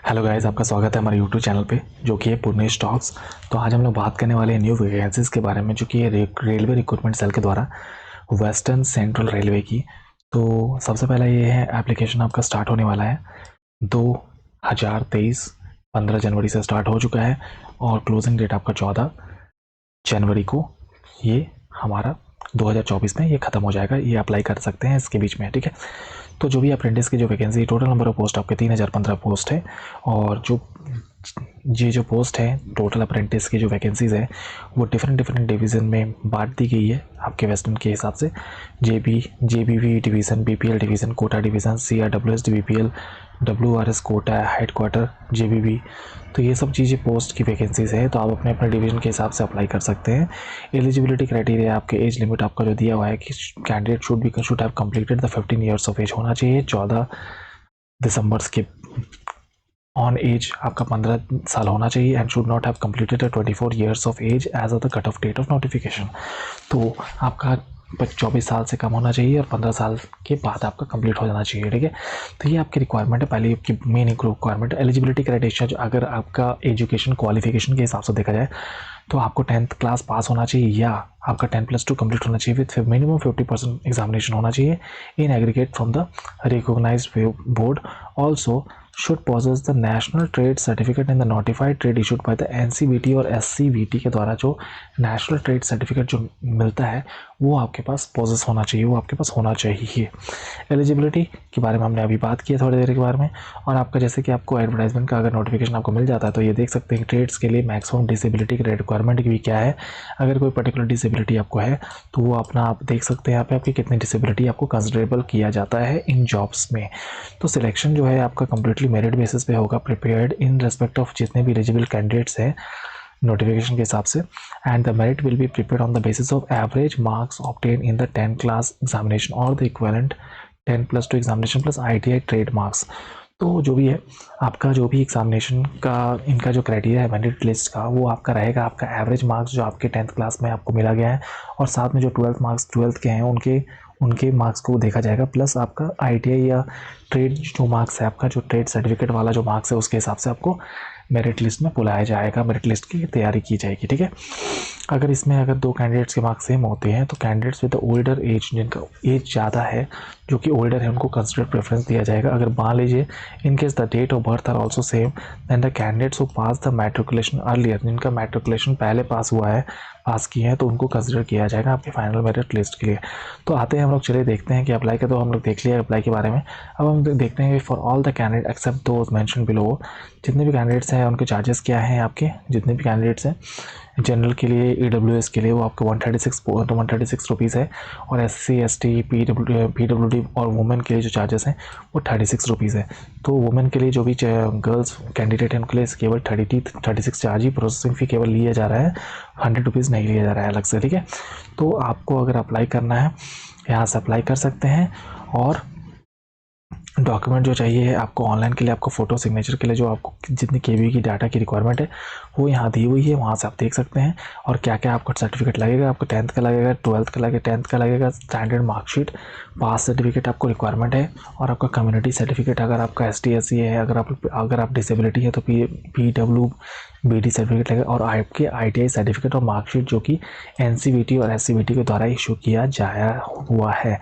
Hello guys, आपका स्वागत है हमारे यूट्यूब चैनल पे जो कि है पुणे स्टॉक्स। तो आज हम लोग बात करने वाले हैं न्यू वैकेंसीज के बारे में जो कि है रेलवे रिक्रूटमेंट सेल के द्वारा वेस्टर्न सेंट्रल रेलवे की। तो सबसे पहला ये है एप्लीकेशन आपका स्टार्ट होने वाला है 2023 15 जनवरी से स्टार्ट हो चुका है और क्लोजिंग डेट आपका 14 जनवरी को ये हमारा 2024 में ये ख़त्म हो जाएगा। ये अप्लाई कर सकते हैं इसके बीच में, ठीक है। तो जो भी अप्रेंटिस की जो vacancy, total number of post आपके 3015 पोस्ट है। और जो पोस्ट है टोटल अप्रेंटिस की जो वैकेंसीज है वो डिफरेंट डिवीज़न में बांट दी गई है आपके वेस्टर्न के हिसाब से। JBV division, BPL division, Kota division, CRWS BPL, WRS Kota, head quarter JBV. तो ये सब चीज़ें पोस्ट की वैकेंसीज है, तो आप अपने अपने डिवीज़न के हिसाब से अप्लाई कर सकते हैं। एलिजिबिलिटी क्राइटेरिया आपके एज लिमिट आपका जो दिया हुआ है कि candidate should have completed the 15 years of age होना चाहिए। 14 दिसंबर के ऑन एज आपका 15 साल होना चाहिए and should not have completed 24 years of age as of the cut off date of notification. तो आपका 24 साल से कम होना चाहिए और 15 साल के बाद आपका कंप्लीट हो जाना चाहिए, ठीक है। तो ये आपकी रिक्वायरमेंट है, पहले आपकी मेन रिक्वायरमेंट। एलिजिबिलिटी क्राइटेरिया अगर आपका एजुकेशन क्वालिफिकेशन के हिसाब से देखा जाए तो आपको 10th क्लास पास होना चाहिए या आपका 10+2 कंप्लीट होना चाहिए विथ मिनिमम 50% एग्जामिनेशन होना चाहिए in aggregate from the recognised board. Also should possess the national trade certificate in the notified trade issued by the NCVT और SCVT के द्वारा जो नेशनल ट्रेड सर्टिफिकेट जो मिलता है वो आपके पास पोजेस होना चाहिए, वो आपके पास होना चाहिए। एलिजिबिलिटी के बारे में हमने अभी बात की है थोड़ी देर के बारे में। और आपका जैसे कि आपको एडवर्टाइजमेंट का अगर नोटिफिकेशन आपको मिल जाता है तो ये देख सकते हैं ट्रेड्स के लिए मैक्सिमम डिसेबिलिटी की रिक्वायरमेंट भी क्या है। अगर कोई पर्टिकुलर डिसेबिलिटी आपको है तो वो अपना आप देख सकते हैं यहाँ पे आपकी कितनी डिसेबिलिटी आपको कंसिडरेबल किया जाता है इन जॉब्स में। तो सिलेक्शन जो है आपका कम्प्लीटली मेरिट बेसिस पे होगा, प्रिपेयर्ड इन रेस्पेक्ट ऑफ जितने भी एलिजिबल कैंडिडेट्स हैं नोटिफिकेशन के हिसाब से। And the merit will be prepared on the basis of average marks obtain in the 10th class examination और the equivalent 10+2 examination plus ITI trade marks. तो जो भी है आपका जो भी एग्जामिनेशन का इनका जो क्राइटेरिया है मेरिट लिस्ट का वो आपका रहेगा आपका एवरेज मार्क्स जो आपके 10th क्लास में आपको मिला गया है और साथ में जो 12th के हैं उनके मार्क्स को देखा जाएगा, प्लस आपका ITI या ट्रेड जो मार्क्स है आपका जो ट्रेड सर्टिफिकेट वाला जो मार्क्स है उसके हिसाब से आपको मेरिट लिस्ट में बुलाया जाएगा, मेरिट लिस्ट की तैयारी की जाएगी, ठीक है। अगर दो कैंडिडेट्स के मार्क्स सेम होते हैं तो candidates with the older age, जिनका एज ज़्यादा है जो कि ओल्डर है, उनको कंसिडर प्रेफरेंस दिया जाएगा। अगर मान लीजिए in case the date of birth are also same than the candidates who pass the matriculation earlier, जिनका मैट्रिकुलेशन पहले पास किए हैं तो उनको कंसिडर किया जाएगा आपके फाइनल मेरिट लिस्ट के लिए। तो आते हैं हम लोग, चलिए देखते हैं कि अप्लाई का तो हम लोग देख लिया अप्लाई के बारे में। अब हम देखते हैं for all the candidate except those mention below, जितने भी कैंडिडेट्स हैं उनके चार्जेस क्या हैं। आपके जितने भी कैंडिडेट्स हैं जनरल के लिए EWS के लिए वो आपको 136 रुपीज़ है और SC ST PWD और वुमेन के लिए जो चार्जेस हैं वो 36 रुपीज़ है। तो वुमेन के लिए जो भी गर्ल्स कैंडिडेट हैं उनके लिए केवल 36 चार्ज ही, प्रोसेसिंग फ़ी केवल लिया जा रहा है, 100 रुपीज़ नहीं लिया जा रहा है अलग से, ठीक है। तो आपको अगर अप्लाई करना है यहाँ से अप्लाई कर सकते हैं। और डॉक्यूमेंट जो चाहिए है आपको ऑनलाइन के लिए, आपको फ़ोटो सिग्नेचर के लिए जो आपको जितनी KB की डाटा की रिक्वायरमेंट है वो यहाँ दी हुई है, वहाँ से आप देख सकते हैं। और क्या क्या आपको सर्टिफिकेट लगेगा, आपको 10th का लगेगा, 12th का लगेगा, 10th का लगेगा, स्टैंडर्ड मार्कशीट, पास सर्टिफिकेट आपको रिक्वायरमेंट है और आपका कम्युनिटी सर्टिफिकेट अगर आपका ST SC है, अगर आप डिसेबिलिटी है तो PWBD सर्टिफिकेट लगेगा और आपके ITI सर्टिफिकेट और मार्कशीट जो कि NCVT और SCVT के द्वारा इशू किया जाया हुआ है।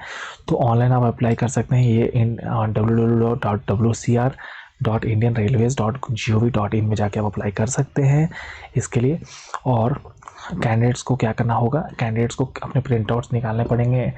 तो ऑनलाइन आप अप्लाई कर सकते हैं ये इन www.WCR.indianrailways.gov.in में जाके आप अप्लाई कर सकते हैं इसके लिए। और कैंडिडेट्स को क्या करना होगा, कैंडिडेट्स को अपने प्रिंट आउट्स निकालने पड़ेंगे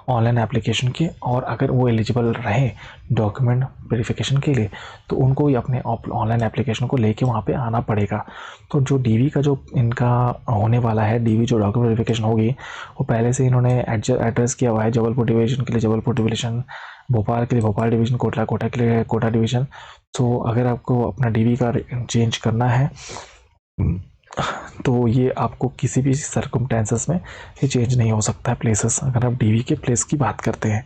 ऑनलाइन एप्लीकेशन के, और अगर वो एलिजिबल रहे डॉक्यूमेंट वेरिफिकेशन के लिए तो उनको ही अपने ऑनलाइन एप्लीकेशन को लेके वहाँ पे आना पड़ेगा। तो जो DV का जो इनका होने वाला है, DV जो डॉक्यूमेंट वेरिफिकेशन होगी वो पहले से इन्होंने एड्रेस किया हुआ है। जबलपुर डिवीज़न के लिए जबलपुर डिवीज़न, भोपाल के लिए भोपाल डिवीज़न, कोटा के लिए कोटा डिवीज़न। तो अगर आपको अपना DV का चेंज करना है तो ये आपको किसी भी सर्कमस्टेंसेस में ये चेंज नहीं हो सकता है प्लेसेस, अगर आप DV के प्लेस की बात करते हैं।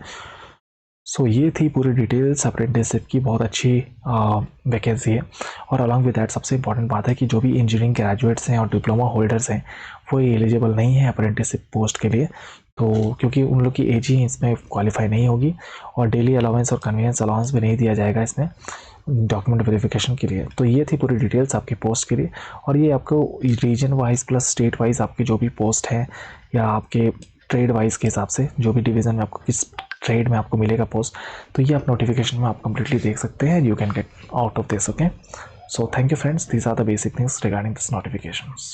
सो ये थी पूरी डिटेल्स अप्रेंटिसशिप की, बहुत अच्छी वैकेंसी है। और अलॉन्ग विद दैट सबसे इंपॉर्टेंट बात है कि जो भी इंजीनियरिंग ग्रेजुएट्स हैं और डिप्लोमा होल्डर्स हैं वो एलिजिबल नहीं है अप्रेंटिसशिप पोस्ट के लिए, तो क्योंकि उन लोग की एज ही इसमें क्वालिफाई नहीं होगी और डेली अलाउंस और कन्वीनियंस अलाउंस भी नहीं दिया जाएगा इसमें। डॉक्यूमेंट वेरिफिकेशन के लिए। तो ये थी पूरी डिटेल्स आपकी पोस्ट के लिए, और ये आपको region wise plus state wise आपकी जो भी पोस्ट है या आपके ट्रेड वाइज के हिसाब से जो भी डिवीज़न में आपको किस ट्रेड में आपको मिलेगा पोस्ट, तो ये आप नोटिफिकेशन में आप कंप्लीटली देख सकते हैं। You can get out of this. Okay, so thank you friends, these are the basic things regarding this notifications.